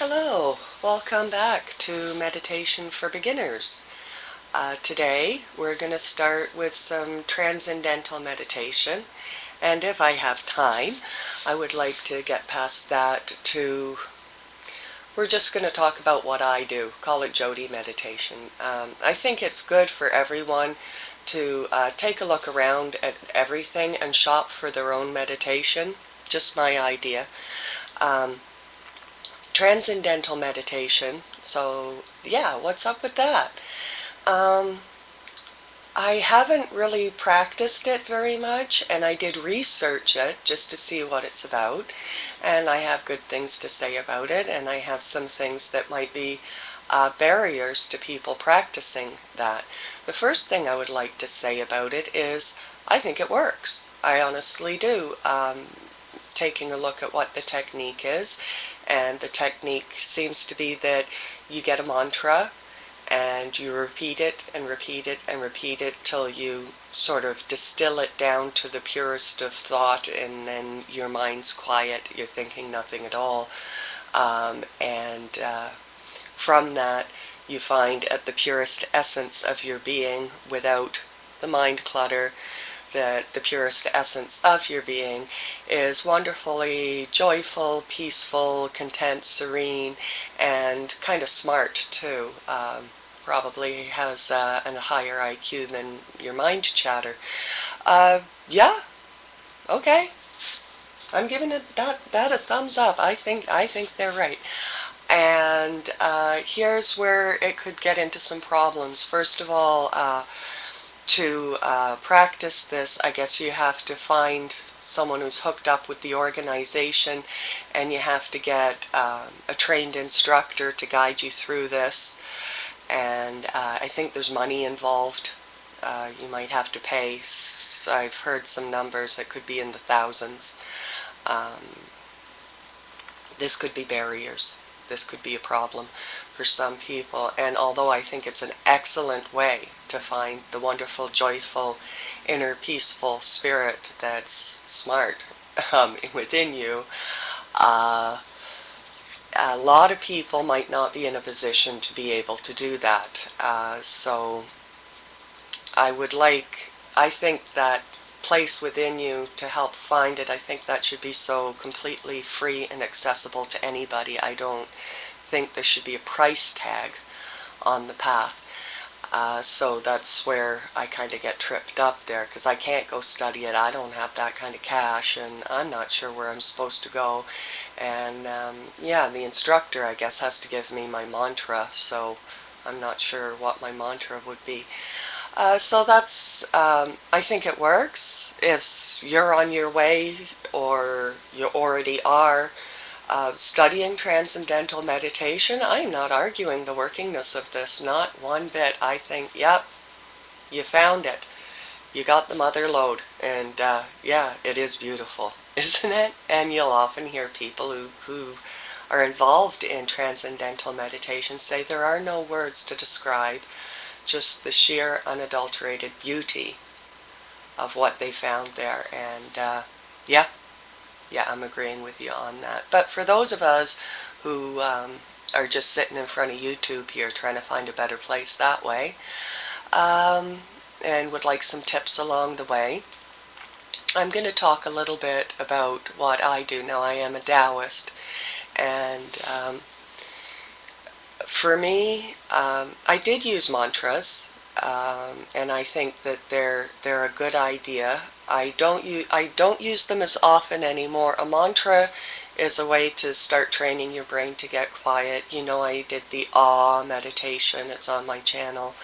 Hello, welcome back to Meditation for Beginners. Today we're going to start with some transcendental meditation, and if I have time, I would like to get past that to, we're just going to talk about what I do, call it Jody meditation. I think it's good for everyone to take a look around at everything and shop for their own meditation, just my idea. Transcendental meditation. So yeah, what's up with that? I haven't really practiced it very much, and I did research it just to see what it's about, and I have good things to say about it, and I have some things that might be barriers to people practicing that. The first thing I would like to say about it is I think it works. I honestly do. Taking a look at what the technique is, and the technique seems to be that you get a mantra and you repeat it and repeat it and repeat it till you sort of distill it down to the purest of thought, and then your mind's quiet, you're thinking nothing at all, and from that you find at the purest essence of your being, without the mind clutter, that the purest essence of your being is wonderfully joyful, peaceful, content, serene, and kind of smart too. Probably has a higher IQ than your mind chatter. Yeah, okay. I'm giving that a thumbs up. I think they're right. And here's where it could get into some problems. First of all, to practice this, I guess you have to find someone who's hooked up with the organization, and you have to get a trained instructor to guide you through this. And I think there's money involved. You might have to pay. I've heard some numbers that could be in the thousands. This could be barriers. This could be a problem for some people, and although I think it's an excellent way to find the wonderful, joyful, inner peaceful spirit that's smart within you, a lot of people might not be in a position to be able to do that. So I think that place within you to help find it, I think that should be so completely free and accessible to anybody. I don't think there should be a price tag on the path. So that's where I kind of get tripped up there, because I can't go study it. I don't have that kind of cash, and I'm not sure where I'm supposed to go. And yeah, the instructor, I guess, has to give me my mantra, so I'm not sure what my mantra would be. So that's, I think it works. If you're on your way, or you already are, studying transcendental meditation, I'm not arguing the workingness of this, not one bit. I think, yep, you found it. You got the mother lode, and yeah, it is beautiful, isn't it? And you'll often hear people who are involved in transcendental meditation say there are no words to describe just the sheer unadulterated beauty of what they found there. And yeah, I'm agreeing with you on that. But for those of us who are just sitting in front of YouTube here trying to find a better place that way, and would like some tips along the way, I'm going to talk a little bit about what I do. Now, I am a Taoist, and for me, I did use mantras, and I think that they're a good idea. I don't use them as often anymore. A mantra is a way to start training your brain to get quiet. You know, I did the ah meditation. It's on my channel,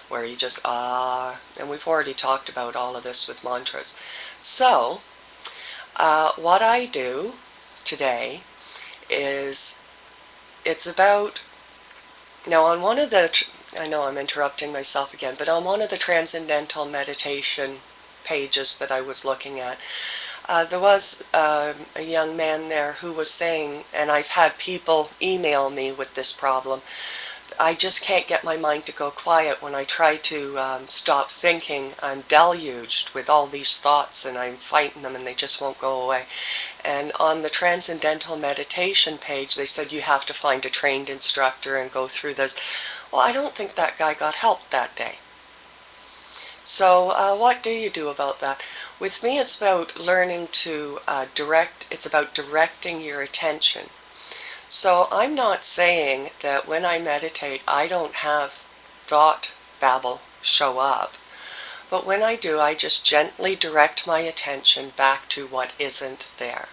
where you just ah, and we've already talked about all of this with mantras. So, what I do today is, it's about, now on one of the, I know I'm interrupting myself again, but on one of the transcendental meditation pages that I was looking at, there was a young man there who was saying, and I've had people email me with this problem, I just can't get my mind to go quiet. When I try to stop thinking, I'm deluged with all these thoughts and I'm fighting them and they just won't go away. And on the Transcendental meditation page, they said you have to find a trained instructor and go through this. Well, I don't think that guy got help that day. So what do you do about that? With me, it's about learning to it's about directing your attention. So I'm not saying that when I meditate, I don't have thought babble show up. But when I do, I just gently direct my attention back to what isn't there.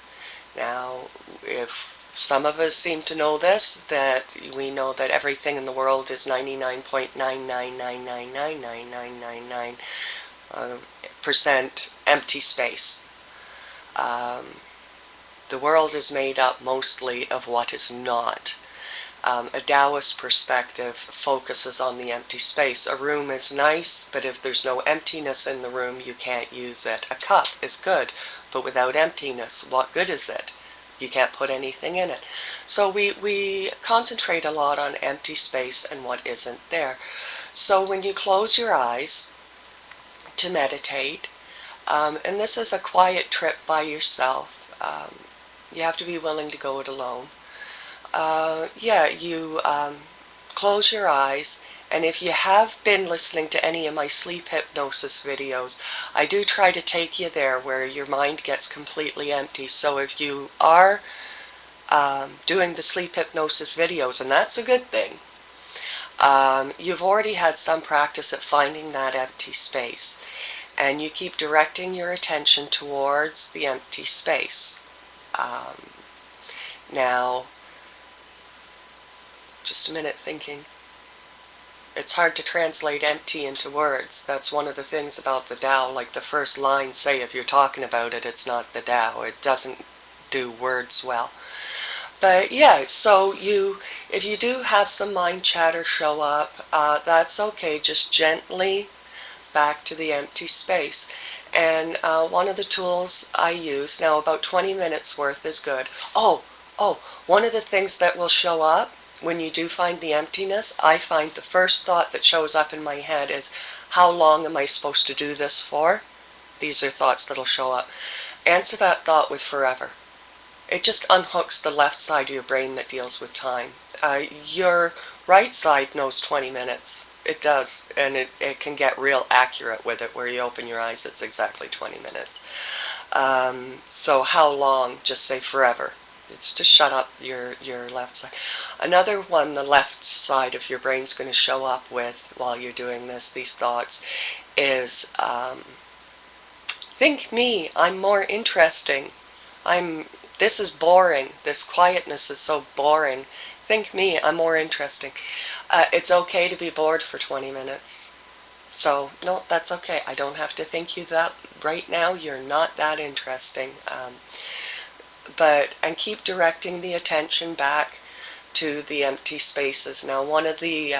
Now, if some of us seem to know this, that we know that everything in the world is 99.9999999% empty space. The world is made up mostly of what is not. A Taoist perspective focuses on the empty space. A room is nice, but if there's no emptiness in the room, you can't use it. A cup is good, but without emptiness, what good is it? You can't put anything in it. So we concentrate a lot on empty space and what isn't there. So when you close your eyes to meditate, and this is a quiet trip by yourself, you have to be willing to go it alone. You close your eyes, and if you have been listening to any of my sleep hypnosis videos, I do try to take you there where your mind gets completely empty. So if you are doing the sleep hypnosis videos, and that's a good thing, you've already had some practice at finding that empty space, and you keep directing your attention towards the empty space. Now, just a minute thinking. It's hard to translate empty into words. That's one of the things about the Tao. Like the first line, say if you're talking about it, it's not the Tao. It doesn't do words well. But yeah, so if you do have some mind chatter show up, that's okay. Just gently back to the empty space. And one of the tools I use, now about 20 minutes worth is good. One of the things that will show up when you do find the emptiness, I find the first thought that shows up in my head is, how long am I supposed to do this for? These are thoughts that'll show up. Answer that thought with forever. It just unhooks the left side of your brain that deals with time. Your right side knows 20 minutes. It does, and it can get real accurate with it. Where you open your eyes, it's exactly 20 minutes. So how long? Just say forever. It's to shut up your left side. Another one the left side of your brain's going to show up with while you're doing this, these thoughts, is think me, I'm more interesting. This is boring. This quietness is so boring. Think me, I'm more interesting. It's okay to be bored for 20 minutes. So, no, that's okay. I don't have to think you that right now. You're not that interesting. And keep directing the attention back to the empty spaces. Now, one of the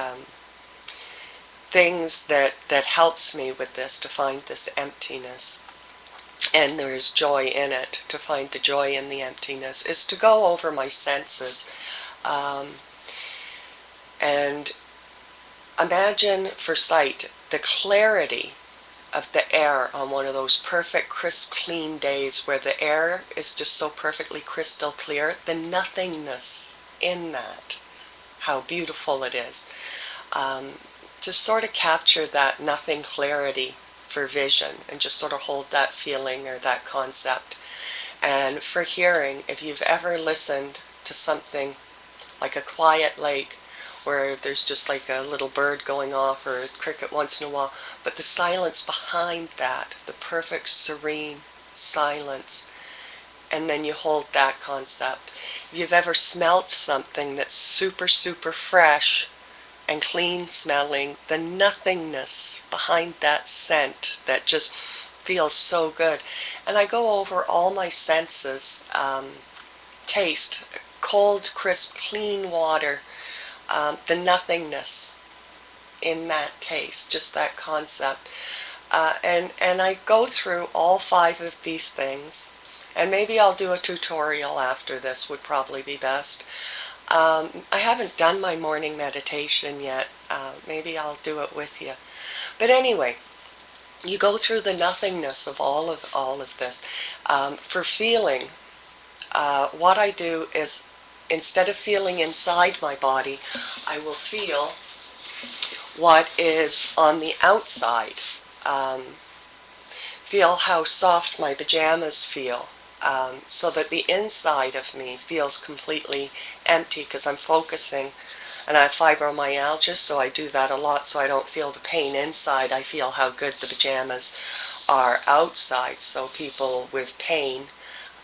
things that helps me with this, to find this emptiness, and there is joy in it, to find the joy in the emptiness, is to go over my senses. And imagine for sight the clarity of the air on one of those perfect, crisp, clean days where the air is just so perfectly crystal clear, the nothingness in that, how beautiful it is. Just sort of capture that nothing clarity for vision and just sort of hold that feeling or that concept. And for hearing, if you've ever listened to something like a quiet lake, where there's just like a little bird going off or a cricket once in a while, but the silence behind that, the perfect serene silence, and then you hold that concept. If you've ever smelt something that's super, super fresh and clean smelling, the nothingness behind that scent that just feels so good. And I go over all my senses. Taste, cold, crisp, clean water, the nothingness in that taste, just that concept. And I go through all 5 of these things, and maybe I'll do a tutorial after this, would probably be best. I haven't done my morning meditation yet. Maybe I'll do it with you. But anyway, you go through the nothingness of all of this. For feeling, what I do is, instead of feeling inside my body, I will feel what is on the outside. Um, Feel how soft my pajamas feel, so that the inside of me feels completely empty, because I'm focusing. And I have fibromyalgia, so I do that a lot so I don't feel the pain inside. I feel how good the pajamas are outside. So people with pain,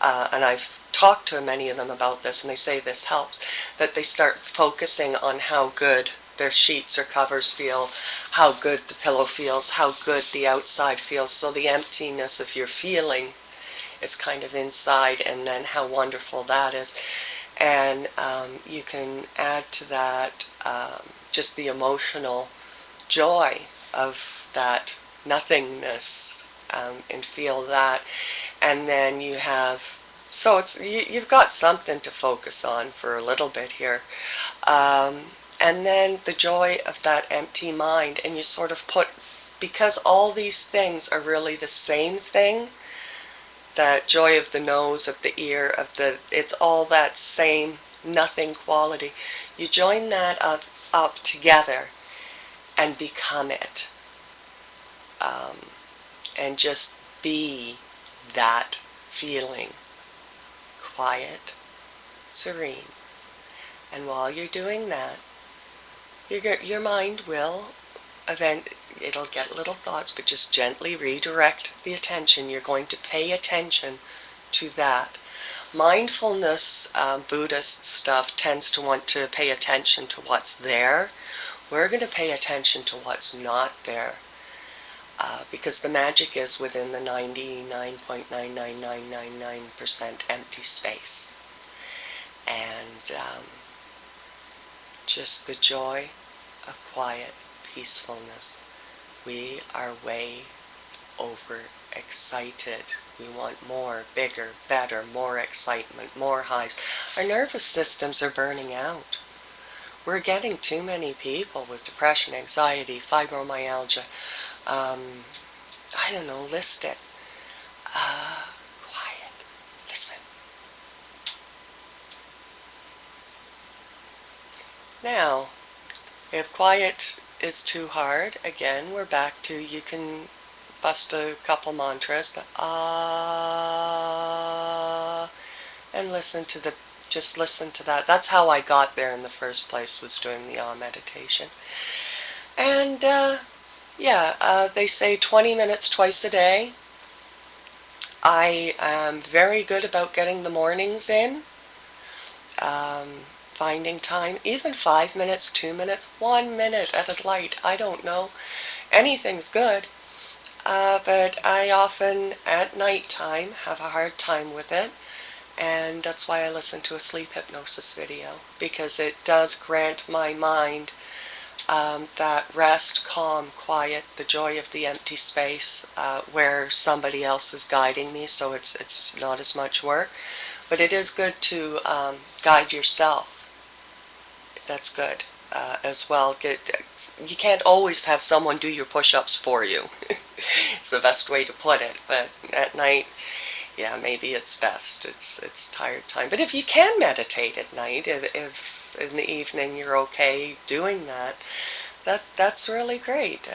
and I've talked to many of them about this, and they say this helps, that they start focusing on how good their sheets or covers feel, how good the pillow feels, how good the outside feels. So the emptiness of your feeling is kind of inside, and then how wonderful that is. And you can add to that just the emotional joy of that nothingness, and feel that. And then you have, so you've got something to focus on for a little bit here. And then the joy of that empty mind, and you sort of put, because all these things are really the same thing, that joy of the nose, of the ear, it's all that same nothing quality. You join that up together and become it. And just be that feeling, quiet, serene. And while you're doing that, your mind will it'll get little thoughts, but just gently redirect the attention. You're going to pay attention to that. Mindfulness, Buddhist stuff, tends to want to pay attention to what's there. We're going to pay attention to what's not there, because the magic is within the 99.99999% empty space. And just the joy of quiet peacefulness. We are way over excited. We want more, bigger, better, more excitement, more highs. Our nervous systems are burning out. We're getting too many people with depression, anxiety, fibromyalgia. I don't know, list it. Quiet. Listen. Now, if quiet is too hard, again, we're back to, you can bust a couple mantras, the ah, and just listen to that. That's how I got there in the first place, was doing the ah meditation. And they say 20 minutes twice a day. I am very good about getting the mornings in. Finding time, even 5 minutes, 2 minutes, 1 minute at a light, I don't know. Anything's good. But I often, at night time, have a hard time with it. And that's why I listen to a sleep hypnosis video, because it does grant my mind that rest, calm, quiet, the joy of the empty space, where somebody else is guiding me, so it's not as much work. But it is good to guide yourself. That's good as well. You can't always have someone do your push-ups for you. It's the best way to put it. But at night, yeah, maybe it's best. It's tired time. But if you can meditate at night, if in the evening you're okay doing that, that's really great.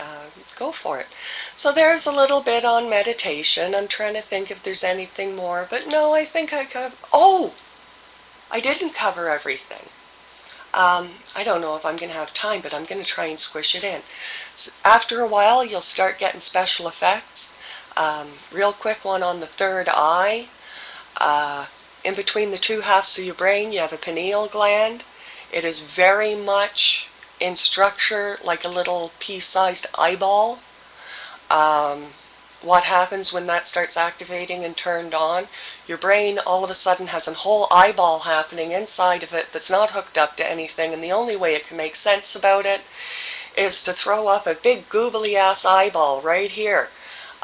Go for it. So there's a little bit on meditation. I'm trying to think if there's anything more, but no, I think I covered. Oh, I didn't cover everything. I don't know if I'm going to have time, but I'm going to try and squish it in. So after a while, you'll start getting special effects. Real quick one on the third eye. In between the two halves of your brain, you have a pineal gland. It is very much in structure like a little pea-sized eyeball. What happens when that starts activating and turned on? Your brain all of a sudden has a whole eyeball happening inside of it that's not hooked up to anything, and the only way it can make sense about it is to throw up a big googly ass eyeball right here.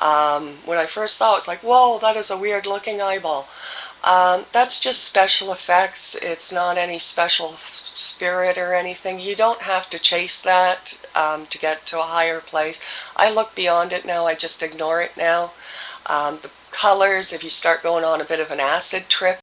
When I first saw it, it's like, whoa, that is a weird looking eyeball. That's just special effects. It's not any special spirit or anything. You don't have to chase that to get to a higher place. I look beyond it now. I just ignore it now. The colors, if you start going on a bit of an acid trip,